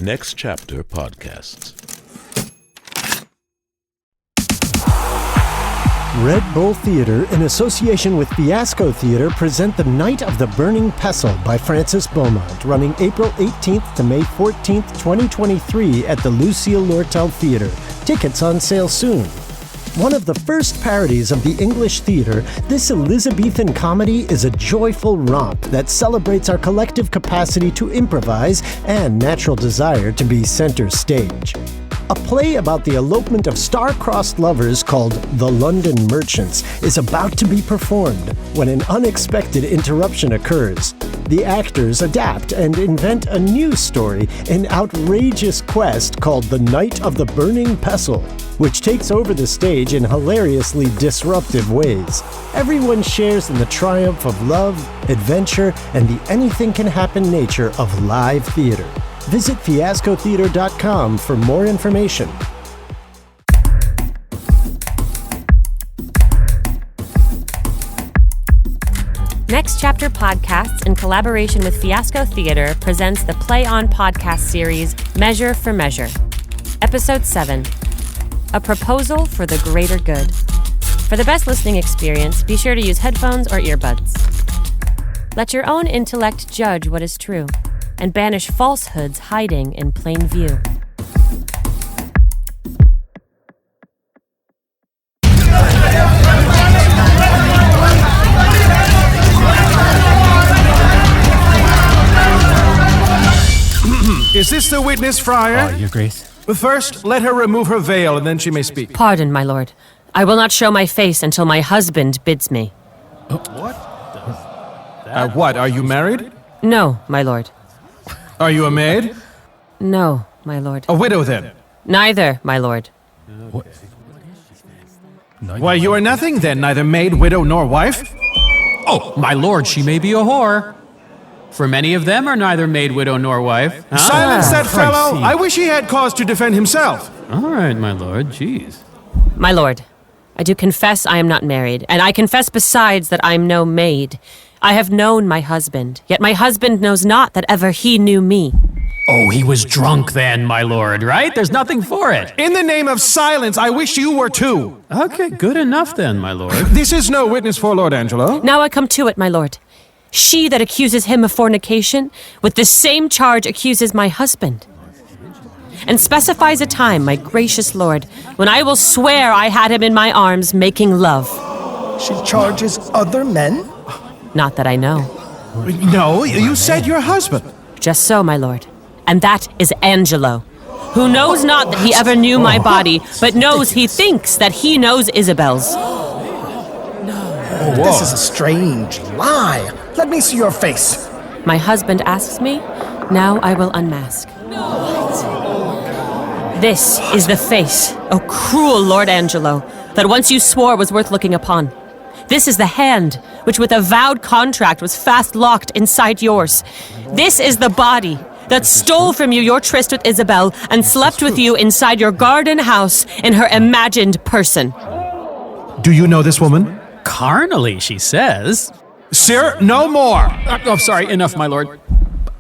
Next Chapter Podcasts. Red Bull Theatre, in association with Fiasco Theatre, present The Night of the Burning Pestle by Francis Beaumont, running April 18th to May 14th, 2023 at the Lucille Lortel Theatre. Tickets on sale soon. One of the first parodies of the English theatre, this Elizabethan comedy is a joyful romp that celebrates our collective capacity to improvise and natural desire to be center stage. A play about the elopement of star-crossed lovers called The London Merchants is about to be performed when an unexpected interruption occurs. The actors adapt and invent a new story, an outrageous quest called The Night of the Burning Pestle, which takes over the stage in hilariously disruptive ways. Everyone shares in the triumph of love, adventure, and the anything-can-happen nature of live theater. Visit fiascotheater.com for more information. Next Chapter Podcasts, in collaboration with Fiasco Theater, presents the Play On podcast series, Measure for Measure. Episode 7, A Proposal for the Greater Good. For the best listening experience, be sure to use headphones or earbuds. Let your own intellect judge what is true, and banish falsehoods hiding in plain view. Is this the witness, Friar? Your Grace. First, let her remove her veil, and then she may speak. Pardon, my lord. I will not show my face until my husband bids me. What, are you married? No, my lord. Are you a maid? No, my lord. A widow, then? Neither, my lord. Why, you are nothing, then, neither maid, widow, nor wife? Oh, my lord, she may be a whore. For many of them are neither maid, widow, nor wife. Huh? Silence that fellow! see. I wish he had cause to defend himself. All right, my lord, jeez. My lord, I do confess I am not married, and I confess besides that I am no maid. I have known my husband, yet my husband knows not that ever he knew me. Oh, he was drunk then, my lord, right? There's nothing for it. In the name of silence, I wish you were too. Okay, good enough then, my lord. This is no witness for Lord Angelo. Now I come to it, my lord. She that accuses him of fornication, with the same charge accuses my husband. And specifies a time, my gracious lord, when I will swear I had him in my arms making love. She charges other men? Not that I know. No, you said your husband. Just so, my lord. And that is Angelo, who knows not that he ever knew my body, but knows he thinks that he knows Isabel's. This is a strange lie. Let me see your face. My husband asks me, now I will unmask. This is the face, O cruel Lord Angelo, that once you swore was worth looking upon. This is the hand, which with a vowed contract was fast locked inside yours. This is the body that stole from you your tryst with Isabel and slept with you inside your garden house in her imagined person. Do you know this woman? Carnally, she says. Sir, no more. Sorry, enough, my lord.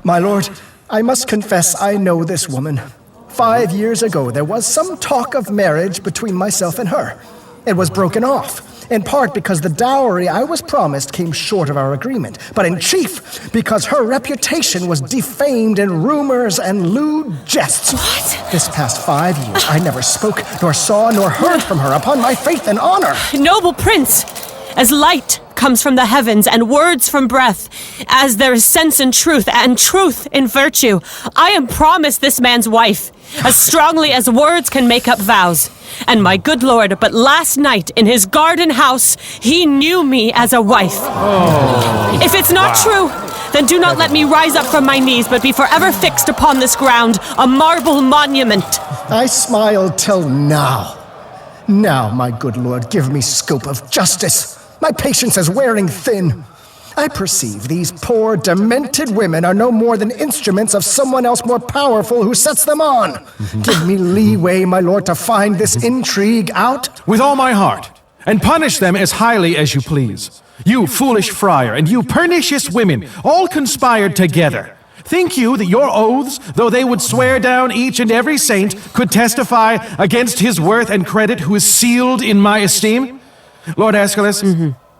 My lord, I must confess I know this woman. 5 years ago, there was some talk of marriage between myself and her. It was broken off, in part because the dowry I was promised came short of our agreement, but in chief because her reputation was defamed in rumors and lewd jests. What? This past 5 years, I never spoke, nor saw, nor heard from her upon my faith and honor. Noble prince, as light comes from the heavens and words from breath, as there is sense in truth and truth in virtue, I am promised this man's wife, as strongly as words can make up vows. And my good lord, but last night in his garden house, he knew me as a wife. Oh. If it's not true, then do not let me rise up from my knees, but be forever fixed upon this ground, a marble monument. I smiled till now. Now, my good lord, give me scope of justice. My patience is wearing thin. I perceive these poor, demented women are no more than instruments of someone else more powerful who sets them on. Give me leeway, my lord, to find this intrigue out. With all my heart, and punish them as highly as you please. You foolish friar, and you pernicious women, all conspired together. Think you that your oaths, though they would swear down each and every saint, could testify against his worth and credit who is sealed in my esteem? Lord Aeschylus,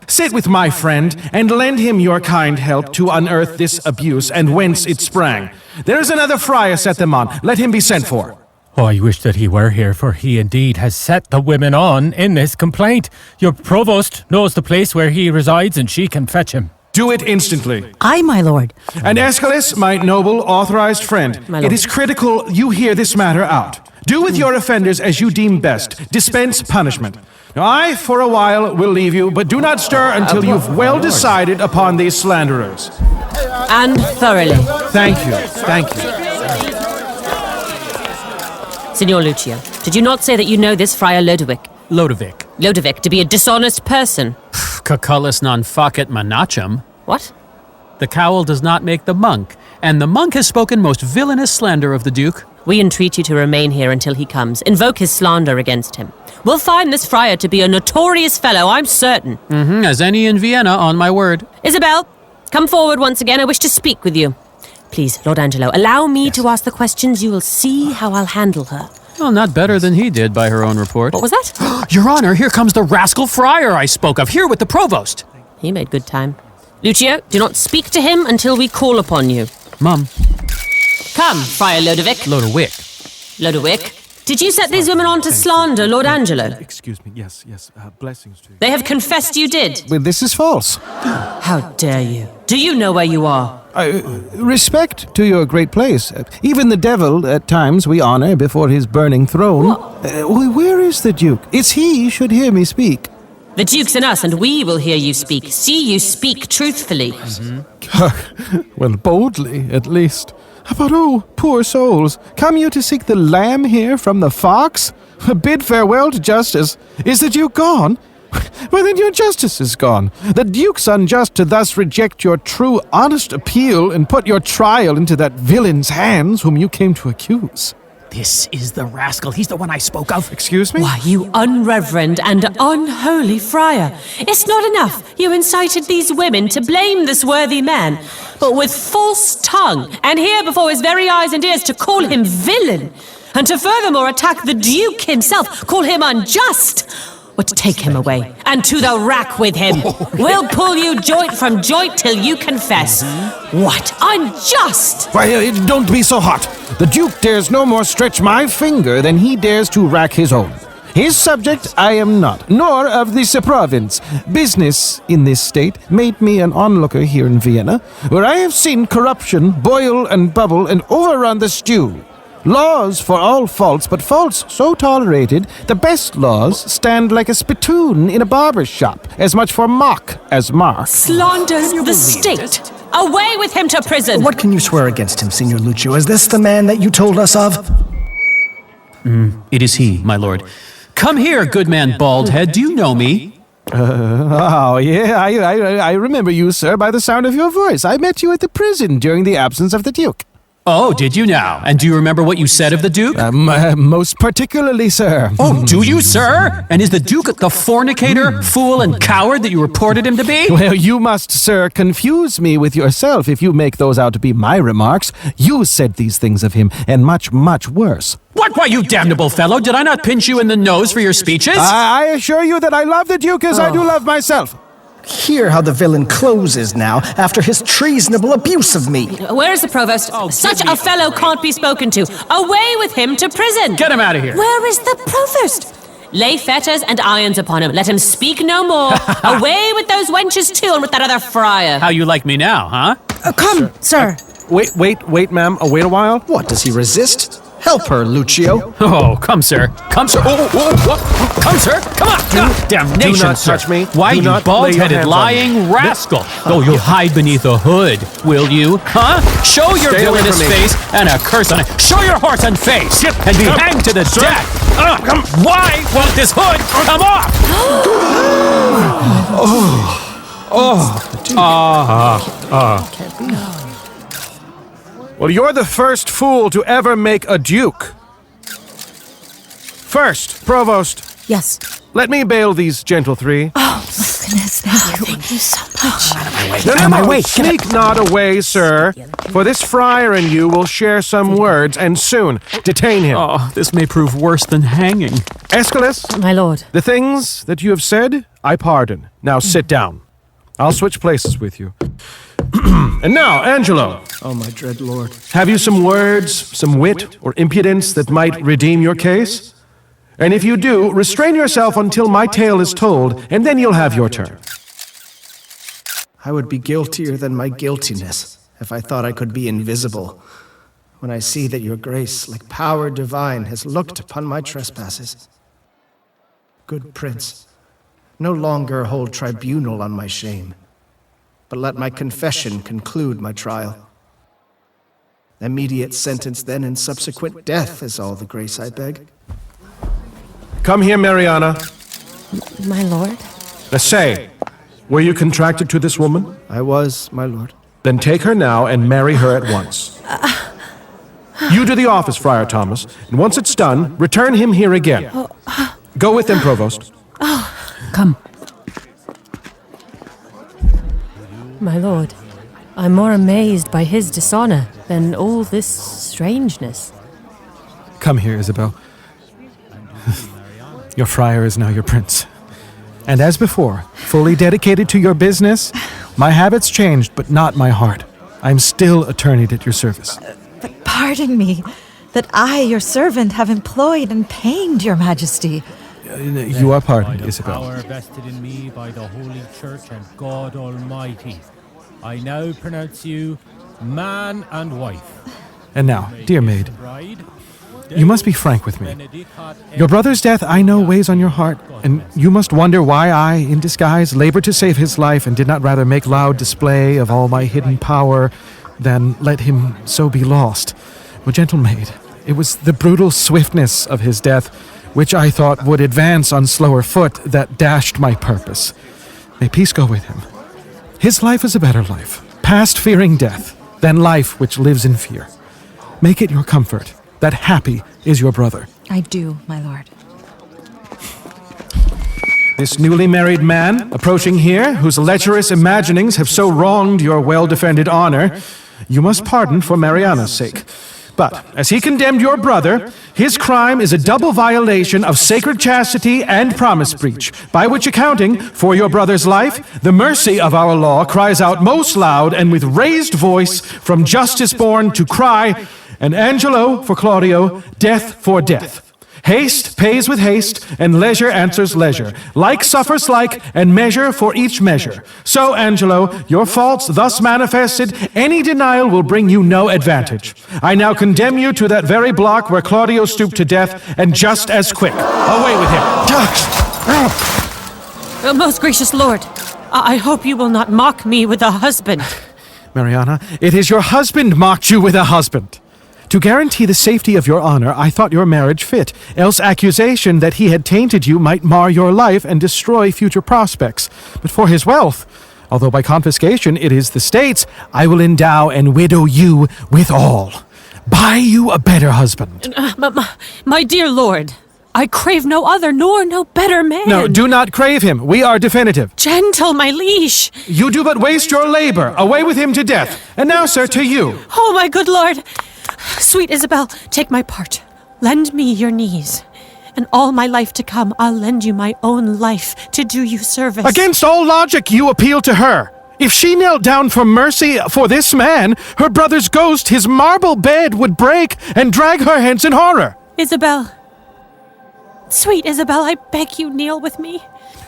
sit with my friend and lend him your kind help to unearth this abuse and whence it sprang. There is another friar set them on. Let him be sent for. Oh, I wish that he were here, for he indeed has set the women on in this complaint. Your provost knows the place where he resides, and she can fetch him. Do it instantly. Aye, my lord. And Aeschylus, my noble, authorized friend, it is critical you hear this matter out. Do with your offenders as you deem best. Dispense punishment. Now, I, for a while, will leave you, but do not stir until you've well decided upon these slanderers. And thoroughly. Thank you. Thank you. Signor Lucio, did you not say that you know this Friar Lodowick? Lodowick to be a dishonest person? Cucullus non facet monachum. What? The cowl does not make the monk, and the monk has spoken most villainous slander of the Duke. We entreat you to remain here until he comes. Invoke his slander against him. We'll find this friar to be a notorious fellow, I'm certain. As any in Vienna, on my word. Isabel, come forward once again. I wish to speak with you. Please, Lord Angelo, allow me to ask the questions. You will see how I'll handle her. Well, not better than he did by her own report. What was that? Your Honor, here comes the rascal friar I spoke of, here with the provost. He made good time. Lucio, do not speak to him until we call upon you. Mum. Come, Friar Lodowick. Lodowick, did you set these women on to slander Lord Angelo? Excuse me. Yes. Blessings to you. They have confessed you did. Well, this is false. How dare you? Do you know where you are? Respect to your great place. Even the devil, at times, we honor before his burning throne. Where is the Duke? It's he should hear me speak. The Duke's in us, and we will hear you speak. See you speak truthfully. Well, boldly, at least. But oh, poor souls, come you to seek the lamb here from the fox? Bid farewell to justice. Is the Duke gone? Well, then your justice is gone. The Duke's unjust to thus reject your true, honest appeal and put your trial into that villain's hands whom you came to accuse. This is the rascal. He's the one I spoke of. Excuse me? Why, you unreverend and unholy friar. It's not enough you incited these women to blame this worthy man, but with false tongue, and here before his very eyes and ears to call him villain, and to furthermore attack the Duke himself, call him unjust. But take him away, and to the rack with him. We'll pull you joint from joint till you confess. What? Unjust! Why, don't be so hot. The Duke dares no more stretch my finger than he dares to rack his own. His subject I am not, nor of this province. Business in this state made me an onlooker here in Vienna, where I have seen corruption boil and bubble and overrun the stew. Laws for all faults, but faults so tolerated, the best laws stand like a spittoon in a barber's shop, as much for mock as mark. Slander the state! Away with him to prison! What can you swear against him, Signor Lucio? Is this the man that you told us of? It is he, my lord. Come here, good man Baldhead. Do you know me? I remember you, sir, by the sound of your voice. I met you at the prison during the absence of the Duke. Oh, did you now? And do you remember what you said of the Duke? Most particularly, sir. Oh, do you, sir? And is the Duke the fornicator, fool, and coward that you reported him to be? Well, you must, sir, confuse me with yourself if you make those out to be my remarks. You said these things of him, and much, much worse. What? Why, you damnable fellow, did I not pinch you in the nose for your speeches? I assure you that I love the Duke as I do love myself. Hear how the villain closes now, after his treasonable abuse of me. Where is the provost? Such a fellow can't be spoken to. Away with him to prison! Get him out of here! Where is the provost? Lay fetters and irons upon him. Let him speak no more. Away with those wenches too, and with that other friar. How you like me now, huh? Come, sir. Wait, ma'am. Wait a while. What, does he resist? Help her, Lucio. Oh, come, sir. Come, sir. Come, sir. Come on. Damnation, do not sir. touch me. Why, Do you not lay your bald-headed hands on lying me. rascal. Oh, you'll hide beneath a hood, will you? Huh? Show your Stay away villainous from me. face and a curse on it. Show your horse and face and be hanged to the death. Why won't this hood come off? Well, you're the first fool to ever make a duke. First, provost, Yes. Let me bail these gentle three. Oh, my goodness. Thank you so much. No, sneak not away, sir. For this friar and you will share some words, and soon. Detain him. Oh, this may prove worse than hanging. Aeschylus, My lord. the things that you have said, I pardon. Now sit down. I'll switch places with you. And now, Angelo, Oh, my dread lord. have you some words, some wit, or impudence that might redeem your case? And if you do, restrain yourself until my tale is told, and then you'll have your turn. I would be guiltier than my guiltiness if I thought I could be invisible. When I see that your grace, like power divine, has looked upon my trespasses. Good prince, no longer hold tribunal on my shame, but let my confession conclude my trial. Immediate sentence then and subsequent death is all the grace I beg. Come here, Mariana. My lord. Now say, were you contracted to this woman? I was, my lord. Then take her now and marry her at once. You do the office, Friar Thomas, and once it's done, return him here again. Go with them, Provost. Come. My lord, I'm more amazed by his dishonor than all this strangeness. Come here, Isabel. Your friar is now your prince. And as before, fully dedicated to your business, my habits changed, but not my heart. I'm still attorneyed at your service. But pardon me, that I, your servant, have employed and pained your majesty. You are pardoned, By the Isabel. power vested in me by the Holy Church and God Almighty, I now pronounce you man and wife. And now, dear maid, Bride, you must be frank with me. Your brother's death I know weighs on your heart, and you must wonder why I, in disguise, labored to save his life and did not rather make loud display of all my hidden power than let him so be lost. Well, gentle maid, it was the brutal swiftness of his death, which I thought would advance on slower foot, that dashed my purpose. May peace go with him. His life is a better life, past fearing death, than life which lives in fear. Make it your comfort that happy is your brother. I do, my lord. This newly married man, approaching here, whose lecherous imaginings have so wronged your well-defended honor, you must pardon for Mariana's sake. But, as he condemned your brother, his crime is a double violation of sacred chastity and promise breach, by which accounting for your brother's life, the mercy of our law cries out most loud and with raised voice from justice born to cry, and Angelo for Claudio, death for death. Haste pays with haste, and leisure answers leisure. Like suffers like, and measure for each measure. So, Angelo, your faults thus manifested, any denial will bring you no advantage. I now condemn you to that very block where Claudio stooped to death, and just as quick. Away with him. Most gracious lord, I hope you will not mock me with a husband. Mariana, it is your husband mocked you with a husband. To guarantee the safety of your honor, I thought your marriage fit, else accusation that he had tainted you might mar your life and destroy future prospects. But for his wealth, although by confiscation it is the state's, I will endow and widow you with all. Buy you a better husband. My dear lord, I crave no other nor no better man. No, do not crave him. We are definitive. Gentle, my liege. You do but waste your labor. Away with him to death. And now, sir, to you. Oh, my good lord. Sweet Isabel, take my part. Lend me your knees. And all my life to come, I'll lend you my own life to do you service. Against all logic, you appeal to her. If she knelt down for mercy for this man, her brother's ghost, his marble bed, would break and drag her hence in horror. Isabel. Sweet Isabel, I beg you, kneel with me.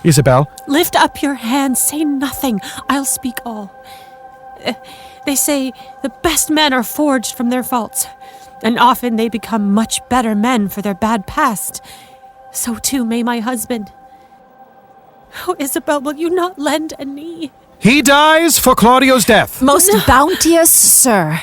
Isabel. Lift up your hands, say nothing. I'll speak all. They say the best men are forged from their faults, and often they become much better men for their bad past. So too may my husband. Oh, Isabel, will you not lend a knee? He dies for Claudio's death. Most bounteous sir.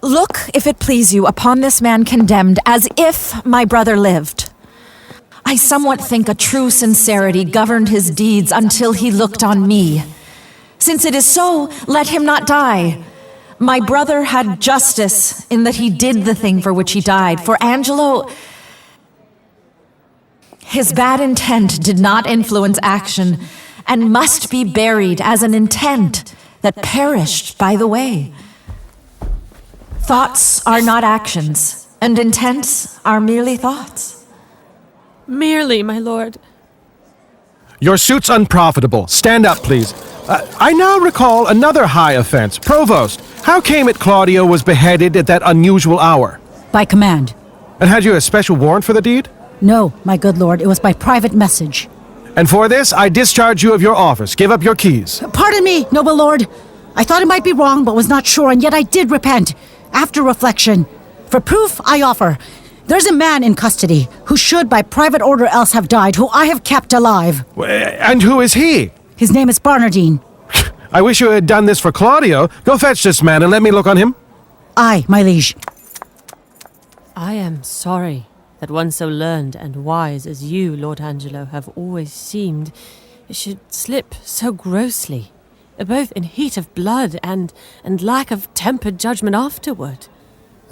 Look, if it please you, upon this man condemned as if my brother lived. I somewhat think a true sincerity governed his deeds until he looked on me. Since it is so, let him not die. My brother had justice in that he did the thing for which he died. For Angelo, his bad intent did not influence action and must be buried as an intent that perished by the way. Thoughts are not actions, and intents are merely thoughts. Merely, my lord. Your suit's unprofitable. Stand up, please. I now recall another high offense. Provost, how came it Claudio was beheaded at that unusual hour? By command. And had you a special warrant for the deed? No, my good lord, it was by private message. And for this, I discharge you of your office. Give up your keys. Pardon me, noble lord. I thought it might be wrong, but was not sure, and yet I did repent. After reflection. For proof, I offer. There's a man in custody who should by private order else have died, who I have kept alive. And who is he? His name is Barnardine. I wish you had done this for Claudio. Go fetch this man and let me look on him. Aye, my liege. I am sorry that one so learned and wise as you, Lord Angelo, have always seemed, should slip so grossly, both in heat of blood and lack of tempered judgment afterward.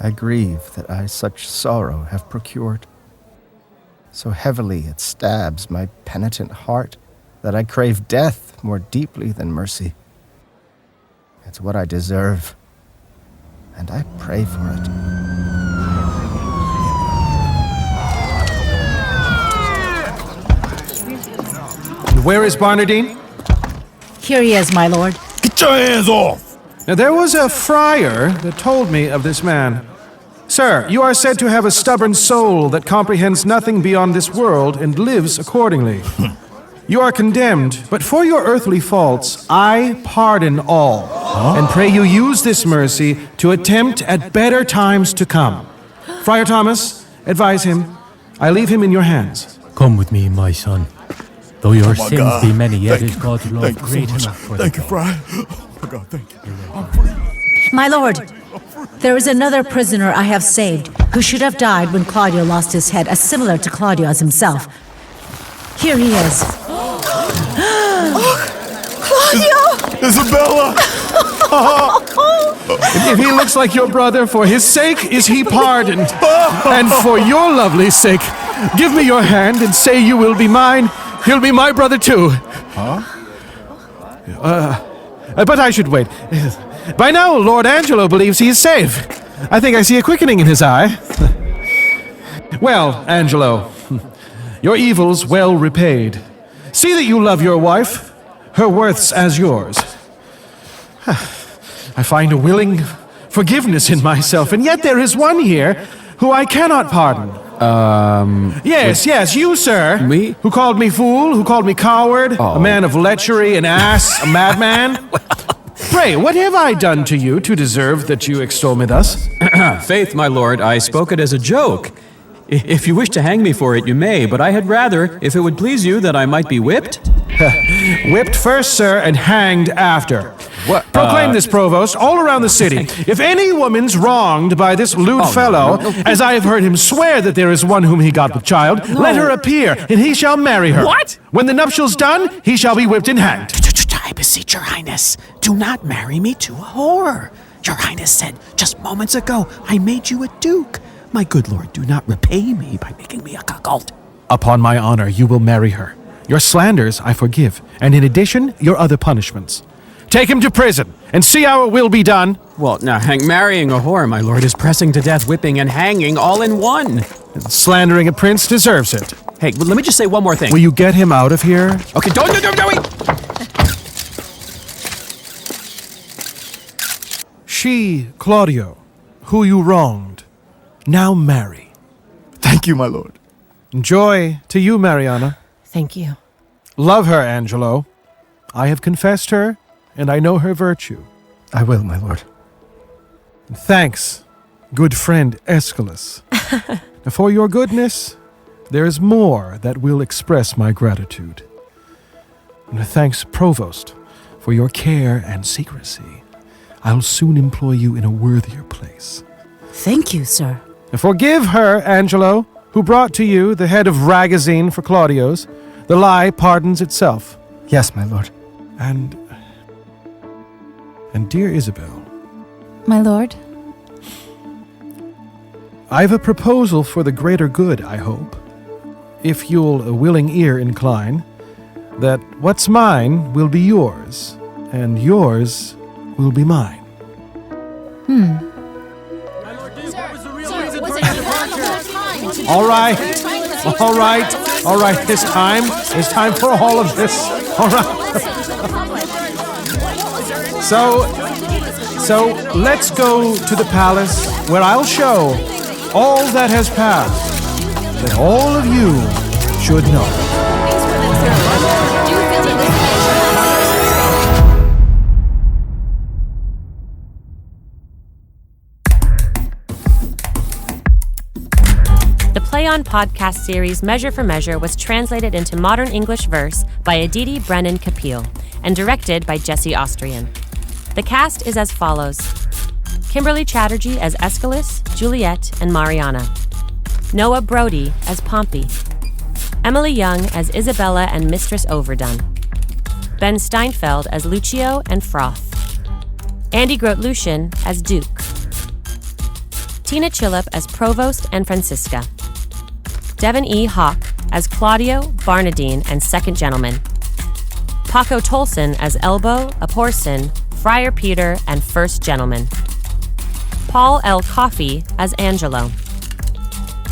I grieve that I such sorrow have procured. So heavily it stabs my penitent heart that I crave death more deeply than mercy. It's what I deserve, and I pray for it. Where is Barnardine? Here he is, my lord. Get your hands off! Now, there was a friar that told me of this man. Sir, you are said to have a stubborn soul that comprehends nothing beyond this world and lives accordingly. You are condemned, but for your earthly faults, I pardon all, and pray you use this mercy to attempt at better times to come. Friar Thomas, advise him. I leave him in your hands. Come with me, my son. Though your my sins God. be many, yet Thank is you. God's love Thank you so great much. enough for Thank you, them. Friar. Oh my God, thank you. I'm free. My lord, there is another prisoner I have saved who should have died when Claudio lost his head, as similar to Claudio as himself. Here he is. Claudio! Isabella! If he looks like your brother, for his sake is he pardoned. And for your lovely sake, give me your hand and say you will be mine. He'll be my brother too. But I should wait. By now, Lord Angelo believes he is safe. I think I see a quickening in his eye. Well, Angelo, your evil's well repaid. See that you love your wife. Her worth's as yours. I find a willing forgiveness in myself, and yet there is one here who I cannot pardon. Yes, you, sir. Me? Who called me fool, who called me coward, a man of lechery, an ass, a madman. Pray, what have I done to you to deserve that you extol me thus? Faith, my lord, I spoke it as a joke. If you wish to hang me for it, you may, but I had rather, if it would please you, that I might be whipped. Whipped first, sir, and hanged after. What? Proclaim this, provost, all around the city. If any woman's wronged by this lewd fellow, as I have heard him swear that there is one whom he got with child, let her appear, and he shall marry her. What? When the nuptial's done, he shall be whipped and hanged. I beseech your highness, do not marry me to a whore. Your highness said just moments ago I made you a duke. My good lord, do not repay me by making me a cuckold. Upon my honor, you will marry her. Your slanders I forgive, and in addition, your other punishments. Take him to prison, and see how it will be done. Well, now, marrying a whore, my lord, is pressing to death, whipping, and hanging all in one. And slandering a prince deserves it. Hey, let me just say one more thing. Will you get him out of here? Okay, don't wait! She, Claudio, who you wronged, now marry. Thank you, my lord. Joy to you, Mariana. Thank you. Love her, Angelo. I have confessed her, and I know her virtue. I will, my lord. Thanks, good friend Aeschylus. For your goodness, there is more that will express my gratitude. And thanks, Provost, for your care and secrecy. I'll soon employ you in a worthier place. Thank you, sir. Forgive her, Angelo, who brought to you the head of Ragazine for Claudio's. The lie pardons itself. Yes, my lord. And dear Isabel, My lord? I've a proposal for the greater good, I hope. If you'll a willing ear incline, that what's mine will be yours, and yours will be mine. All right. It's time for all of this. All right. So let's go to the palace where I'll show all that has passed, that all of you should know. The Play On podcast series Measure for Measure was translated into modern English verse by Aditi Brennan Kapil and directed by Jesse Austrian. The cast is as follows: Kimberly Chatterjee as Aeschylus, Juliet, and Mariana. Noah Brody as Pompey. Emily Young as Isabella and Mistress Overdone. Ben Steinfeld as Lucio and Froth. Andy Grote-Lucien as Duke. Tina Chillip as Provost and Francisca. Devin E. Hawk as Claudio, Barnadine, and Second Gentleman. Paco Tolson as Elbow, Aporson, Friar Peter, and First Gentleman. Paul L. Coffey as Angelo.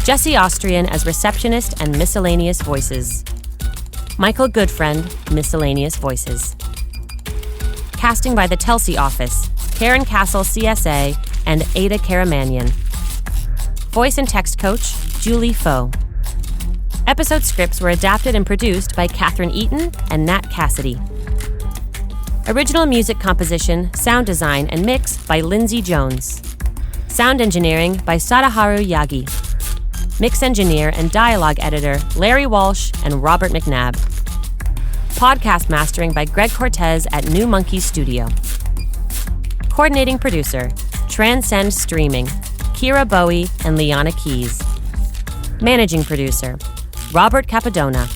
Jesse Austrian as Receptionist and Miscellaneous Voices. Michael Goodfriend, Miscellaneous Voices. Casting by the Telsey Office, Karen Castle, CSA, and Ada Karamanian. Voice and text coach, Julie Foe. Episode scripts were adapted and produced by Catherine Eaton and Nat Cassidy. Original music composition, sound design, and mix by Lindsay Jones. Sound engineering by Sadaharu Yagi. Mix engineer and dialogue editor Larry Walsh and Robert McNabb. Podcast mastering by Greg Cortez at New Monkey Studio. Coordinating producer, Transcend Streaming, Kira Bowie and Liana Keys. Managing producer, Robert Capadona.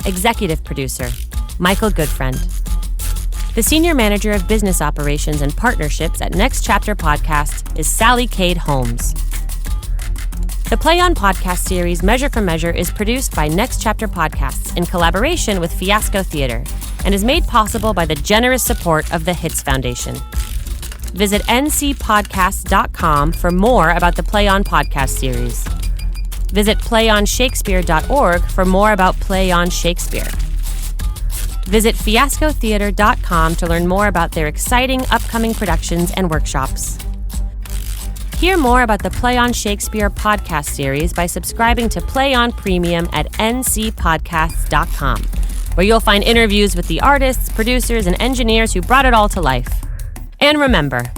Executive producer, Michael Goodfriend. The Senior Manager of Business Operations and Partnerships at Next Chapter Podcast is Sally Cade Holmes. The Play On podcast series Measure for Measure is produced by Next Chapter Podcasts in collaboration with Fiasco Theater and is made possible by the generous support of the Hits Foundation. Visit ncpodcasts.com for more about the Play On podcast series. Visit playonshakespeare.org for more about Play On Shakespeare. Visit fiascotheater.com to learn more about their exciting upcoming productions and workshops. Hear more about the Play On Shakespeare podcast series by subscribing to Play On Premium at ncpodcasts.com, where you'll find interviews with the artists, producers, and engineers who brought it all to life. And remember,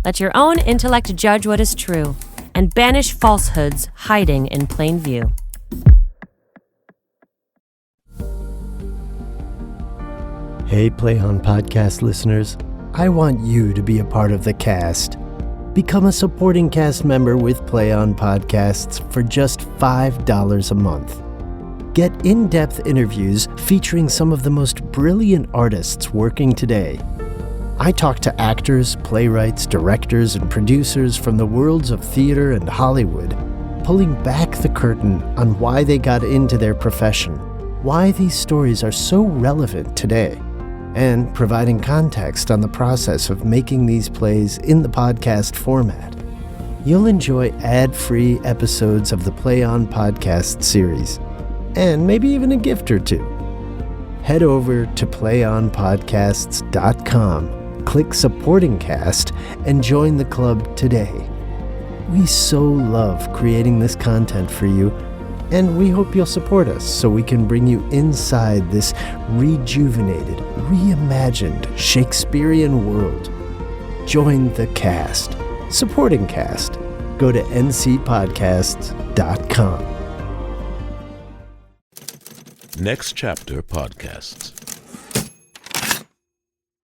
let your own intellect judge what is true, and banish falsehoods hiding in plain view. Hey, Play On podcast listeners. I want you to be a part of the cast. Become a supporting cast member with Play On Podcasts for just $5 a month. Get in-depth interviews featuring some of the most brilliant artists working today. I talk to actors, playwrights, directors, and producers from the worlds of theater and Hollywood, pulling back the curtain on why they got into their profession, why these stories are so relevant today, and providing context on the process of making these plays in the podcast format. You'll enjoy ad-free episodes of the Play On podcast series, and maybe even a gift or two. Head over to playonpodcasts.com, click Supporting Cast, and join the club today. We so love creating this content for you, and we hope you'll support us so we can bring you inside this rejuvenated, reimagined Shakespearean world. Join the cast. Supporting Cast. Go to ncpodcasts.com. Next Chapter Podcasts.